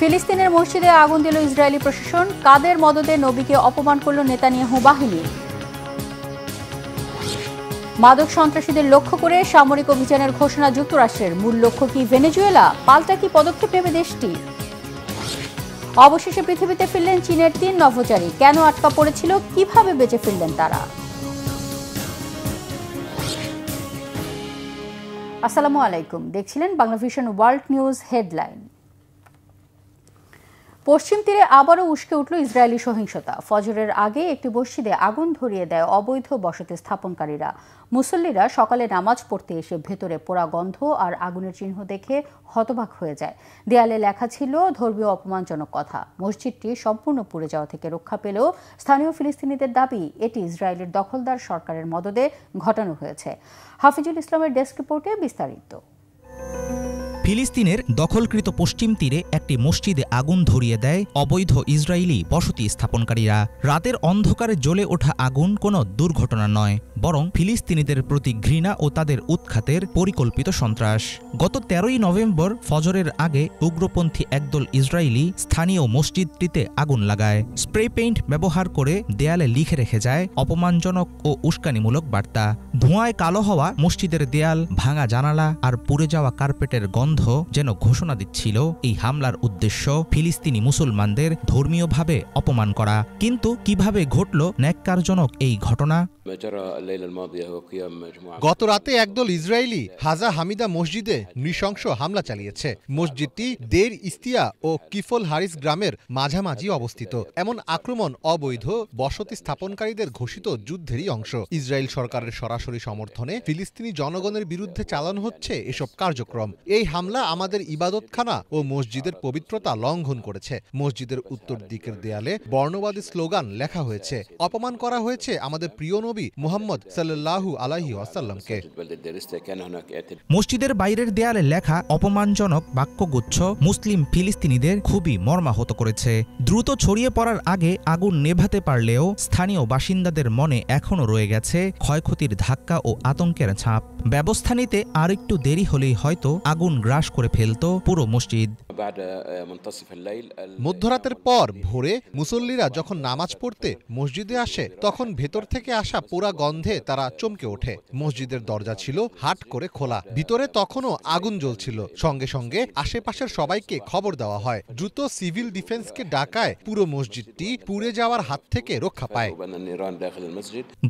ফিলিস্তিনের মসজিদে আগুন দিল ইসরায়েলি প্রশাসন। কাদের মদদে নবীকে অপমান করল নেতানিয়াহু বাহিনী। মাদক সন্ত্রাসীদের লক্ষ্য করে সামরিক অভিযানের ঘোষণা যুক্তরাষ্ট্রের। মূল লক্ষ্য কি ভেনেজুয়েলা? পাল্টা কি পদক্ষেপ নেবে দেশটি? অবশেষে পৃথিবীতে ফিরলেন চীনের 3 নভোচারী। কেন আটকা পড়েছিল, কিভাবে বেঁচে ফিরলেন তারা? আসসালামু আলাইকুম, দেখছিলেন Bangla vision world news headline. পশ্চিম তীরে আবারও উস্কে উঠল ইসরায়েলি সহিংসতা। ফজরের আগে একটি মসজিদে আগুন ধরিয়ে দেয় অবৈধ বসতি স্থাপনকারীরা। মুসল্লিরা সকালে নামাজ পড়তে এসে ভেতরে পোড়া গন্ধ আর আগুনের চিহ্ন দেখে হতবাক হয়ে যায়। দেয়ালে লেখা ছিল ধর্মীয় অপমানজনক কথা। মসজিদটি সম্পূর্ণ পুড়ে যাওয়া থেকে রক্ষা পেলেও স্থানীয় ফিলিস্তিনিদের দাবি এটি ইসরায়েলের দখলদার সরকারের মদদে ঘটানো হয়েছে। হাফিজুল ইসলামের ডেস্ক রিপোর্টে বিস্তারিত। ফিলিস্তিনের দখলকৃত পশ্চিম তীরে একটি মসজিদে আগুন ধরিয়ে দেয় অবৈধ ইসরায়েলি বসতি স্থাপনকারীরা। রাতের অন্ধকারে জ্বলে ওঠা আগুন কোনো দুর্ঘটনা নয়, বরং ফিলিস্তিনিদের প্রতি ঘৃণা ও তাদের উৎখাতের পরিকল্পিত সন্ত্রাস। গত 13ই নভেম্বর ফজরের আগে উগ্রপন্থী একদল ইসরায়েলি স্থানীয় মসজিদটিতে আগুন লাগায়। স্প্রে পেইন্ট ব্যবহার করে দেয়ালে লিখে রেখে যায় অপমানজনক ও উস্কানিমূলক বার্তা। ধোঁয়ায় কালো হওয়া মসজিদের দেয়াল, ভাঙা জানালা আর পুড়ে যাওয়া কার্পেটের গন্ধ যেন ঘোষণা দিচ্ছিল এই হামলার উদ্দেশ্য ফিলিস্তিনি মুসলমানদের ধর্মীয়ভাবে অপমান করা। কিন্তু কিভাবে ঘটল ন্যাক্কারজনক এই ঘটনা? গত রাতে একদল ইসরায়েলি হাজা হামিদা মসজিদে নৃশংস হামলা চালিয়েছে। মসজিদটি দের ইস্তিয়া ও কিফল হারিস গ্রামের মাঝামাঝি অবস্থিত। এমন আক্রমণ অবৈধ বসতি স্থাপনকারীদের ঘোষিত যুদ্ধেরই অংশ। ইসরায়েল সরকারের সরাসরি সমর্থনে ফিলিস্তিনি জনগণের বিরুদ্ধে চালানো হচ্ছে এসব কার্যক্রম। এই হামলা আমাদের ইবাদতখানা ও মসজিদের পবিত্রতা লঙ্ঘন করেছে। মসজিদের উত্তর দিকের দেয়ালে বর্ণবাদী স্লোগান লেখা হয়েছে। অপমান করা হয়েছে আমাদের প্রিয় নবী মুহাম্মদ সাল্লাল্লাহু আলাইহি ওয়াসাল্লামকে। মসজিদের বাইরের দেয়ালে লেখা অপমানজনক বাক্যগুচ্ছ মুসলিম ফিলিস্তিনিদের খুবই মর্মাহত করেছে। দ্রুত ছড়িয়ে পড়ার আগে আগুন নেভাতে পারলেও স্থানীয় বাসিন্দাদের মনে এখনও রয়ে গেছে ক্ষয়ক্ষতির ধাক্কা ও আতঙ্কের ছাপ। ব্যবস্থা নিতে আরেকটু দেরি হলেই হয়তো আগুন গ্রাস করে ফেলত পুরো মসজিদ। মধ্যরাতের পর ভোরে মুসল্লিরা যখন নামাজ পড়তে মসজিদে আসে, তখন ভেতর থেকে আসা পোড়া গন্ধে তারা চমকে ওঠে। মসজিদের দরজা ছিল হাট করে খোলা, ভিতরে তখনও আগুন জ্বলছিল। সঙ্গে সঙ্গে আশেপাশের সবাইকে খবর দেওয়া হয়। দ্রুত সিভিল ডিফেন্সকে ডাকায় পুরো মসজিদটি পুড়ে যাওয়ার হাত থেকে রক্ষা পায়।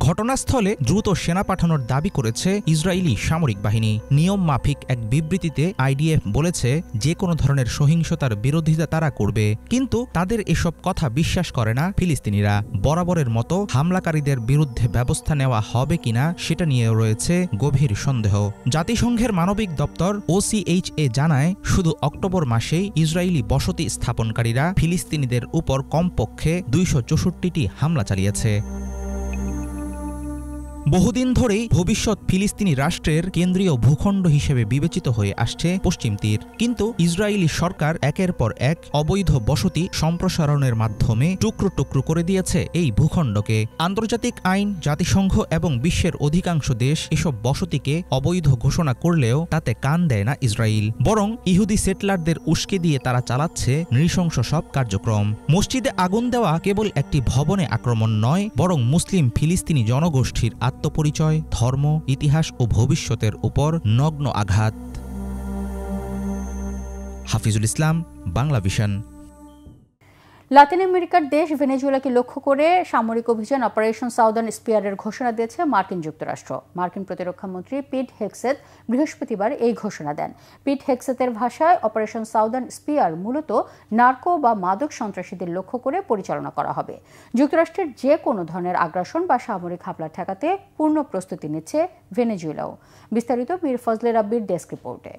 ঘটনাস্থলে দ্রুত সেনা পাঠানোর দাবি করেছে ইসরায়েলি সামরিক বাহিনী। নিয়ম মাফিক এক বিবৃতিতে আইডিএফ বলেছে যে কোনো ধরনের সহিংসতার বিরোধিতা তারা করবে, কিন্তু তাদের এসব কথা বিশ্বাস করে না ফিলিস্তিনিরা। বরাবরের মতো হামলাকারীদের বিরুদ্ধে ব্যবস্থা নেওয়া হবে কিনা সেটা নিয়েও রয়েছে গভীর সন্দেহ। জাতিসংঘের মানবিক দপ্তর OCHA জানায়, শুধু অক্টোবর মাসেই ইসরায়েলি বসতি স্থাপনকারীরা ফিলিস্তিনিদের উপর কমপক্ষে 264টি হামলা চালিয়েছে। বহুদিন ধরেই ভবিষ্যৎ ফিলিস্তিনি রাষ্ট্রের কেন্দ্রীয় ভূখণ্ড হিসেবে বিবেচিত হয়ে আসছে পশ্চিম তীর। কিন্তু ইসরায়েলি সরকার একের পর এক অবৈধ বসতি সম্প্রসারণের মাধ্যমে টুকরো টুকরো করে দিয়েছে এই ভূখণ্ডকে। আন্তর্জাতিক আইন, জাতিসংঘ এবং বিশ্বের অধিকাংশ দেশ এসব বসতিকে অবৈধ ঘোষণা করলেও তাতে কান দেয় না ইসরায়েল। বরং ইহুদি সেটলারদের উস্কে দিয়ে তারা চালাচ্ছে নৃশংস সব কার্যক্রম। মসজিদে আগুন দেওয়া কেবল একটি ভবনে আক্রমণ নয়, বরং মুসলিম ফিলিস্তিনি জনগোষ্ঠীর আত্মপরিচয়, ধর্ম, ইতিহাস ও ভবিষ্যতের উপর নগ্ন আঘাত। হাফিজুল ইসলাম, বাংলা ভিশন। লাতিন আমেরিকার দেশ ভেনেজুয়েলাকে লক্ষ্য করে সামরিক অভিযান অপারেশন সাউদার্ন স্পিয়ারের ঘোষণা দিয়েছে মার্কিন যুক্তরাষ্ট্র। মার্কিন প্রতিরক্ষামন্ত্রী পিট হেগসেথ বৃহস্পতিবার এই ঘোষণা দেন। পিট হেগসেথের ভাষায় অপারেশন সাউদার্ন স্পিয়ার মূলত নার্কো বা মাদক সন্ত্রাসীদের লক্ষ্য করে পরিচালনা করা হবে। যুক্তরাষ্ট্রের যে কোনো ধরনের আগ্রাসন বা সামরিক হামলা ঠেকাতে পূর্ণ প্রস্তুতি নিচ্ছে ভেনেজুয়েলাও। বিস্তারিত মীর ফজলে রাব্বির ডেস্ক রিপোর্টে।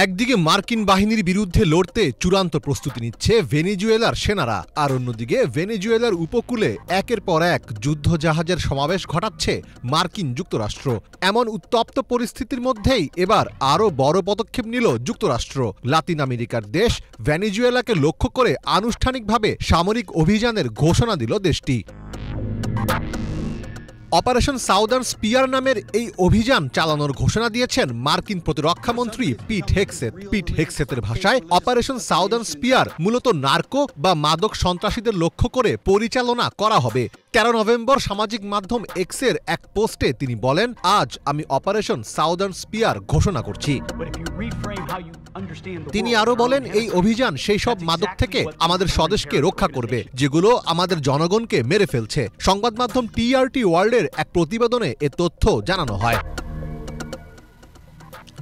একদিকে মার্কিন বাহিনীর বিরুদ্ধে লড়তে চূড়ান্ত প্রস্তুতি নিচ্ছে ভেনেজুয়েলার সেনারা, আর অন্যদিকে ভেনেজুয়েলার উপকূলে একের পর এক যুদ্ধজাহাজের সমাবেশ ঘটাচ্ছে মার্কিন যুক্তরাষ্ট্র। এমন উত্তপ্ত পরিস্থিতির মধ্যেই এবার আরও বড় পদক্ষেপ নিল যুক্তরাষ্ট্র। লাতিন আমেরিকার দেশ ভেনেজুয়েলাকে লক্ষ্য করে আনুষ্ঠানিকভাবে সামরিক অভিযানের ঘোষণা দিল দেশটি। অপারেশন সাউদার্ন স্পিয়ার নামের এই অভিযান চালানোর ঘোষণা দিয়েছেন মার্কিন প্রতিরক্ষামন্ত্রী পিট হেগসেথ। পিট হেগসেথের ভাষায় অপারেশন সাউদার্ন স্পিয়ার মূলত নার্কো বা মাদক সন্ত্রাসীদের লক্ষ্য করে পরিচালনা করা হবে। 13 নভেম্বর সামাজিক মাধ্যম এক্সের এক পোস্টে তিনি বলেন, আজ আমি অপারেশন সাউদার্ন স্পিয়ার ঘোষণা করছি। তিনি আরো বলেন, এই অভিযান সেই সব মাদক থেকে আমাদের স্বদেশকে রক্ষা করবে যেগুলো আমাদের জনগণকে মেরে ফেলছে। সংবাদ মাধ্যম টিআরটি ওয়ার্ল্ডের এক প্রতিবেদনে এ তথ্য জানানো হয়।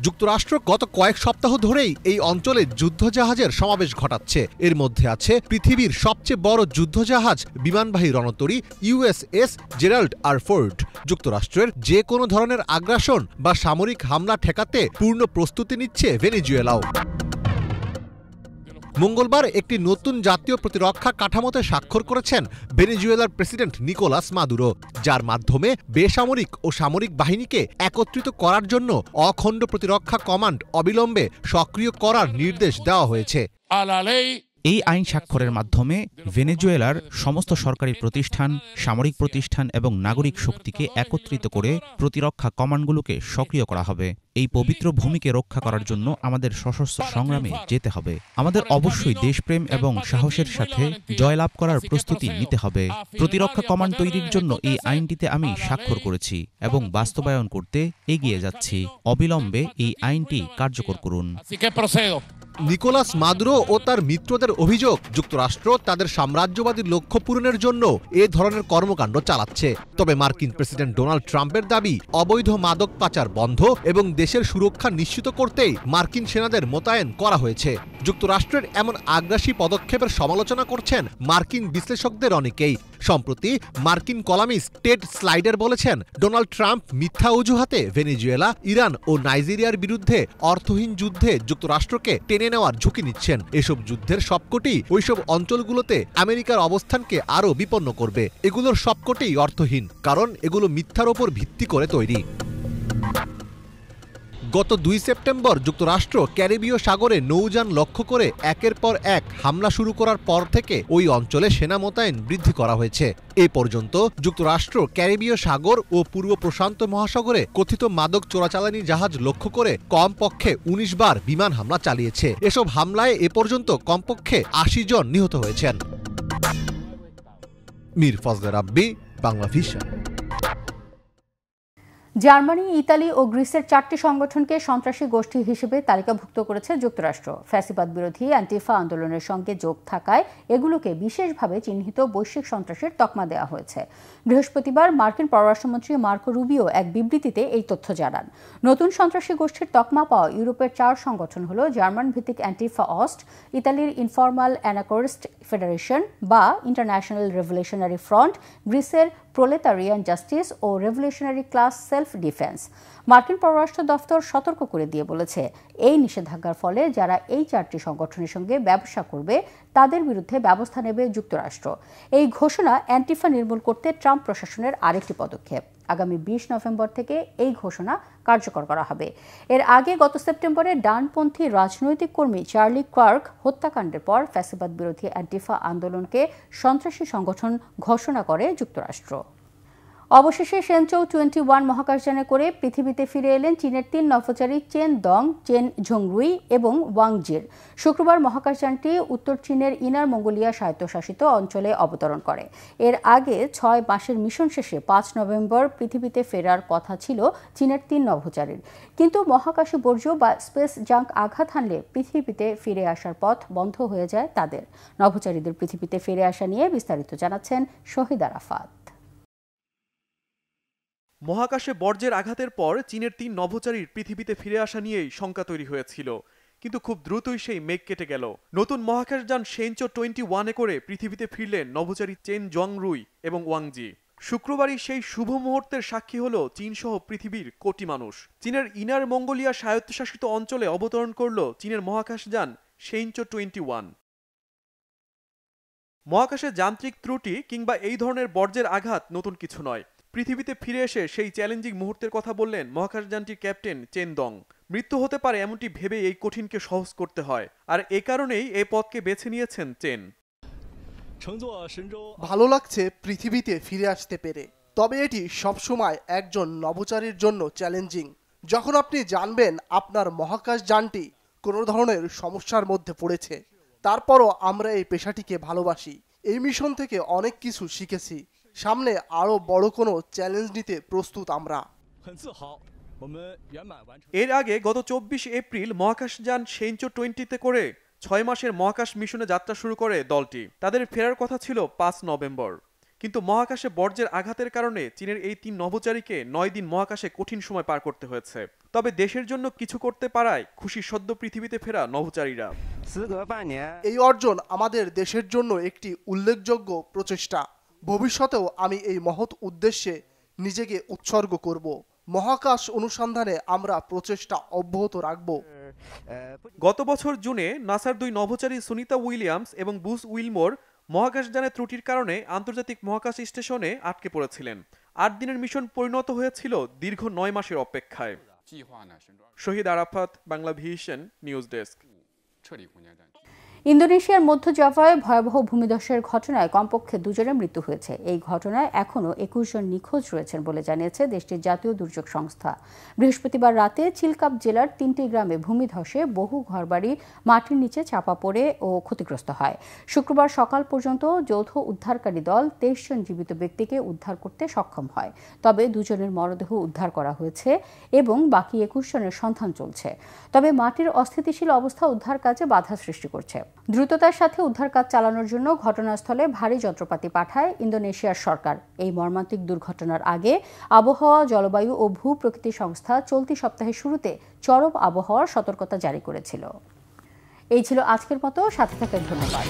যুক্তরাষ্ট্র গত কয়েক সপ্তাহ ধরেই এই অঞ্চলে যুদ্ধজাহাজের সমাবেশ ঘটাচ্ছে। এর মধ্যে আছে পৃথিবীর সবচেয়ে বড় যুদ্ধজাহাজ বিমানবাহী রণতরী ইউএসএস জেরাল্ড আর ফোর্ড। যুক্তরাষ্ট্রের যে কোনো ধরনের আগ্রাসন বা সামরিক হামলা ঠেকাতে পূর্ণ প্রস্তুতি নিচ্ছে ভেনেজুয়েলাও। মঙ্গলবার একটি নতুন জাতীয় প্রতিরক্ষা কাঠামোতে স্বাক্ষর করেছেন ভেনেজুয়েলার প্রেসিডেন্ট নিকোলাস মাদুরো, যার মাধ্যমে বেসামরিক ও সামরিক বাহিনীকে একত্রিত করার জন্য অখণ্ড প্রতিরক্ষা কমান্ড অবিলম্বে সক্রিয় করার নির্দেশ দেওয়া হয়েছে। এই আইন স্বাক্ষরের মাধ্যমে ভেনেজুয়েলার সমস্ত সরকারি প্রতিষ্ঠান, সামরিক প্রতিষ্ঠান এবং নাগরিক শক্তিকে একত্রিত করে প্রতিরক্ষা কমান্ডগুলোকে সক্রিয় করা হবে। এই পবিত্র ভূমিকে রক্ষা করার জন্য আমাদের সশস্ত্র সংগ্রামে যেতে হবে। আমাদের অবশ্যই দেশপ্রেম এবং সাহসের সাথে জয়লাভ করার প্রস্তুতি নিতে হবে। প্রতিরক্ষা কমান্ড তৈরির জন্য এই আইনটিতে আমি স্বাক্ষর করেছি এবং বাস্তবায়ন করতে এগিয়ে যাচ্ছি। অবিলম্বে এই আইনটি কার্যকর করুন। নিকোলাস মাদুরো ও তার মিত্রদের অভিযোগ, যুক্তরাষ্ট্র তাদের সাম্রাজ্যবাদী লক্ষ্য পূরণের জন্য এ ধরনের কর্মকাণ্ড চালাচ্ছে। তবে মার্কিন প্রেসিডেন্ট ডোনাল্ড ট্রাম্পের দাবি, অবৈধ মাদক পাচার বন্ধ এবং দেশের সুরক্ষা নিশ্চিত করতেই মার্কিন সেনাদের মোতায়েন করা হয়েছে। যুক্তরাষ্ট্রের এমন আগ্রাসী পদক্ষেপের সমালোচনা করছেন মার্কিন বিশ্লেষকদের অনেকেই। সম্প্রতি মার্কিন কলামিস্ট টেড স্লাইডার বলেছেন, ডোনাল্ড ট্রাম্প মিথ্যা অজুহাতে ভেনেজুয়েলা, ইরান ও নাইজেরিয়ার বিরুদ্ধে অর্থহীন যুদ্ধে যুক্তরাষ্ট্রকে টেনে নেওয়ার ঝুঁকি নিচ্ছেন। এসব যুদ্ধের সবকটি ওইসব অঞ্চলগুলোতে আমেরিকার অবস্থানকে আরও বিপন্ন করবে। এগুলোর সবকটিই অর্থহীন, কারণ এগুলো মিথ্যার ওপর ভিত্তি করে তৈরি। গত 2 সেপ্টেম্বর যুক্তরাষ্ট্র ক্যারিবীয় সাগরে নৌযান লক্ষ্য করে একের পর এক হামলা শুরু করার পর থেকে ওই অঞ্চলে সেনা মোতায়েন বৃদ্ধি করা হয়েছে। এ পর্যন্ত যুক্তরাষ্ট্র ক্যারিবীয় সাগর ও পূর্ব প্রশান্ত মহাসাগরে কথিত মাদক চোরাচালানি জাহাজ লক্ষ্য করে কমপক্ষে 19 বার বিমান হামলা চালিয়েছে। এসব হামলায় এ পর্যন্ত কমপক্ষে 80 জন নিহত হয়েছেন। মীর ফজলে রাব্বি, বাংলা ভিশন। জার্মানি, ইতালি ও গ্রিসের 4টি সংগঠনকে সন্ত্রাসী গোষ্ঠী হিসেবে তালিকাভুক্ত করেছে যুক্তরাষ্ট্র। ফ্যাসিবাদ বিরোধী অ্যান্টিফা আন্দোলনের সঙ্গে যোগ থাকায় এগুলোকে বিশেষভাবে চিহ্নিত বৈশ্বিক সন্ত্রাসের তকমা দেওয়া হয়েছে। বৃহস্পতিবার মার্কিন পররাষ্ট্রমন্ত্রী মার্কো রুবিও এক বিবৃতিতে এই তথ্য জানান। নতুন সন্ত্রাসী গোষ্ঠীর তকমা পাওয়া ইউরোপের 4 সংগঠন হল জার্মান ভিত্তিক অ্যান্টিফা অস্ট, ইতালির ইনফরমাল অ্যানাকোরিস্ট ফেডারেশন বা ইন্টারন্যাশনাল রেভলিউশনারি ফ্রন্ট, গ্রিসের প্রোলেতারিয়ান জাস্টিস ও রেভলিউশনারি ক্লাস সেলফ ডিফেন্স। মার্কিন পররাষ্ট্র দফতর সতর্ক করে দিয়ে বলেছে, এই নিষেধাজ্ঞার ফলে যারা এই 4টি সংগঠনের সঙ্গে ব্যবসা করবে তাদের বিরুদ্ধে ব্যবস্থা নেবে যুক্তরাষ্ট্র। এই ঘোষণা অ্যান্টিফা নির্মূল করতে ট্রাম্প প্রশাসনের আরেকটি পদক্ষেপ। আগামী 20 নভেম্বর থেকে এই ঘোষণা কার্যকর করা হবে। এর আগে গত সেপ্টেম্বরে ডানপন্থী রাজনৈতিক কর্মী চার্লি ক্লার্ক হত্যাকাণ্ডের পর ফ্যাসিবাদ বিরোধী অ্যান্টিফা আন্দোলনকে সন্ত্রাসী সংগঠন ঘোষণা করে যুক্তরাষ্ট্র। অবশেষে শেনচৌ 21 মহাকাশযানে করে পৃথিবীতে ফিরে এলেন চীনের 3 নভোচারী চেন দং, চেন ঝংরুই এবং ওয়াং জির। শুক্রবার মহাকাশযানটি উত্তর চীনের ইনার মঙ্গোলিয়া স্বায়ত্তশাসিত অঞ্চলে অবতরণ করে। এর আগে 6 মাসের মিশন শেষে 5 নভেম্বর পৃথিবীতে ফেরার কথা ছিল চীনের 3 নভোচারীর, কিন্তু মহাকাশে বর্জ্য বা স্পেস জাঙ্ক আঘাত হানলে পৃথিবীতে ফিরে আসার পথ বন্ধ হয়ে যায় তাদের। নভোচারীদের পৃথিবীতে ফিরে আসা নিয়ে বিস্তারিত জানাচ্ছেন শহীদ আরাফাত। মহাকাশে বর্জ্যের আঘাতের পর চীনের 3 নভোচারীর পৃথিবীতে ফিরে আসা নিয়েই শঙ্কা তৈরি হয়েছিল, কিন্তু খুব দ্রুতই সেই মেঘ কেটে গেল। নতুন মহাকাশযান শেনচো 21-এ করে পৃথিবীতে ফিরলেন নভোচারী চেন জংরুই এবং ওয়াংজি। শুক্রবারই সেই শুভ মুহূর্তের সাক্ষী হলো চীন সহ পৃথিবীর কোটি মানুষ। চীনের ইনার মঙ্গোলিয়া স্বায়ত্তশাসিত অঞ্চলে অবতরণ করল চীনের মহাকাশযান শেনচো 21। মহাকাশে যান্ত্রিক ত্রুটি কিংবা এই ধরনের বর্জ্যের আঘাত নতুন কিছু নয়। পৃথিবীতে ফিরে এসে সেই চ্যালেঞ্জিং মুহূর্তের কথা বললেন মহাকাশযানটির ক্যাপ্টেন চেন দং। মৃত্যু হতে পারে এমনটি ভেবে এই কঠিনকে সহজ করতে হয়, আর এ কারণেই এই পথকে বেছে নিয়েছেন চেন। ভালো লাগছে পৃথিবীতে ফিরে আসতে পেরে। তবে এটি সবসময় একজন নভোচারীর জন্য চ্যালেঞ্জিং। যখন আপনি জানবেন আপনার মহাকাশযানটি কোনো ধরনের সমস্যার মধ্যে পড়েছে, তারপরও আমরা এই পেশাটিকে ভালোবাসি। এই মিশন থেকে অনেক কিছু শিখেছি। সামনে আরও বড় কোনো চ্যালেঞ্জ নিতে প্রস্তুত আমরা। এর আগে গত 24 এপ্রিল মহাকাশযান সেঞ্চো 20-তে করে 6 মাসের মহাকাশ মিশনে যাত্রা শুরু করে দলটি। তাদের ফেরার কথা ছিল 5 নভেম্বর, কিন্তু মহাকাশে বর্জ্যের আঘাতের কারণে চীনের এই 3 নভোচারীকে 9 দিন মহাকাশে কঠিন সময় পার করতে হয়েছে। তবে দেশের জন্য কিছু করতে পারায় খুশি সদ্য পৃথিবীতে ফেরা নভোচারীরা। এই অর্জন আমাদের দেশের জন্য একটি উল্লেখযোগ্য প্রচেষ্টা। ভবিষ্যতেও আমি এই মহৎ উদ্দেশ্যে নিজেকে উৎসর্গ করব। মহাকাশ অনুসন্ধানে আমরা প্রচেষ্টা অব্যাহত রাখব। গত বছর জুনে নাসার 2 নভোচারী সুনিতা উইলিয়ামস এবং বুস উইলমোর মহাকাশযানের ত্রুটির কারণে আন্তর্জাতিক মহাকাশ স্টেশনে আটকে পড়েছিলেন। 8 দিনের মিশন পরিণত হয়েছিল দীর্ঘ 9 মাসের অপেক্ষায়। Shahid Arafat, Bangla Vision news desk. ইন্দোনেশিয়ার মধ্য জাভায় ভয়াবহ ভূমিধসের ঘটনায় কমপক্ষে 2 জনের মৃত্যু হয়েছে। এই ঘটনায় এখনও 21 জন নিখোঁজ রয়েছেন বলে জানিয়েছে দেশটির জাতীয় দুর্যোগ সংস্থা। বৃহস্পতিবার রাতে চিলকাপ জেলার 3টি গ্রামে ভূমিধসে বহু ঘরবাড়ি মাটির নিচে চাপা পড়ে ও ক্ষতিগ্রস্ত হয়। শুক্রবার সকাল পর্যন্ত যৌথ উদ্ধারকারী দল 23 জন জীবিত ব্যক্তিকে উদ্ধার করতে সক্ষম হয়। তবে 2 জনের মরদেহ উদ্ধার করা হয়েছে এবং বাকি 21 জনের সন্ধান চলছে। তবে মাটির অস্থিতিশীল অবস্থা উদ্ধার কাজে বাধা সৃষ্টি করছে। দ্রুততার সাথে উদ্ধার কাজ চালানোর জন্য ঘটনাস্থলে ভারী যন্ত্রপাতি পাঠায় ইন্দোনেশিয়ার সরকার। এই মর্মান্তিক দুর্ঘটনার আগে আবহাওয়া, জলবায়ু ও ভূ প্রকৃতি সংস্থা চলতি সপ্তাহের শুরুতে চরম আবহাওয়ার সতর্কতা জারি করেছিল। এই ছিল আজকের মতো, সাথে থাকার ধন্যবাদ।